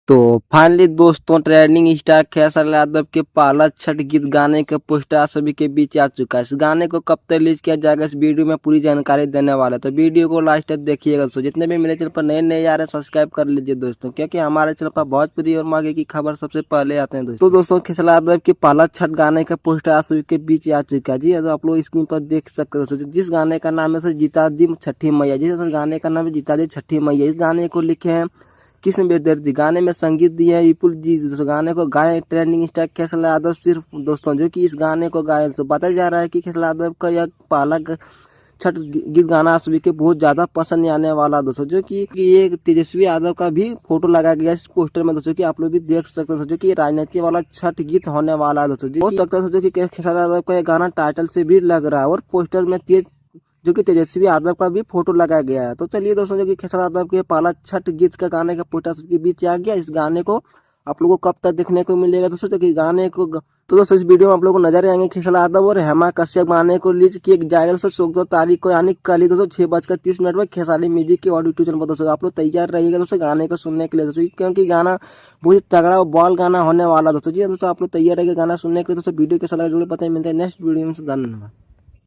तो फाइनली दोस्तों trending star Khesari Yadav के पहला छठ गीत गाने का पोस्टर आप सभी के बीच आ चुका है। इस गाने को कब तक रिलीज किया जाएगा इस वीडियो में पूरी जानकारी देने वाला है, तो वीडियो को लास्ट तक देखिएगा दोस्तों। जितने भी मेरे चैनल पर नए आ रहे हैं सब्सक्राइब कर लीजिए दोस्तों, क्योंकि हमारे चैनल पर भोजपुरी और मांगे की खबर सबसे पहले आते हैं दोस्तों। तो दोस्तों खेसारी यादव के पहला छठ गाने का पोस्टर आप सभी के बीच आ चुका है। जी आप लोग स्क्रीन पर देख सकते हैं दोस्तों। जिस गाने का नाम है जीता दी छठी मैया, जिस गाने का नाम है जीता दी छठी मैया, इस गाने को लिखे हैं किस्म बेदर्दी, गाने में संगीत दिए हैं विपुल जी। गाने को गाए ट्रेंडिंग स्टार खेसारी यादव सिर्फ दोस्तों, जो कि इस गाने को गाए तो बताया जा रहा है कि खेसारी यादव का यह पहला छठ गीत गाना सभी के बहुत ज्यादा पसंद आने वाला दोस्तों, जो कि ये तेजस्वी यादव का भी फोटो लगाया गया इस पोस्टर में दोस्तों, कि आप लोग भी देख सकते हो जो कि राजनीति वाला छठ गीत होने वाला है दोस्तों। हो सकता है जो कि खेसारी यादव का यह गाना टाइटल से भी लग रहा है और पोस्टर में जो कि तेजस्वी यादव का भी फोटो लगाया गया है। तो चलिए दोस्तों, जो कि खेसारी यादव के पहला छठ गीत का गाने का पोस्टर सबके बीच आ गया। इस गाने को आप लोगों को कब तक देखने को मिलेगा दोस्तों, जो कि गाने को तो दोस्तों इस वीडियो में आप लोगों को नजर आएंगे खेसारी यादव और हेमा कश्यप गाने को रिलीज किया जाएगा दोस्तों 14 तारीख को, यानी कल ही दोस्तों 6:30 पर खेसारी म्यूजिक के ऑडियो चैनल पर दोस्तों। आप लोग तैयार रहिएगा दोस्तों गाने को सुनने के लिए दोस्तों, क्योंकि गाना बहुत तगड़ा और बॉल गाना होने वाला दोस्तों। जी दोस्तों आप लोग तैयार रहिएगा गाना सुनने के लिए दोस्तों। वीडियो कैसा लगा जरूर बताइए, मिलते हैं नेक्स्ट वीडियो में। धन्यवाद।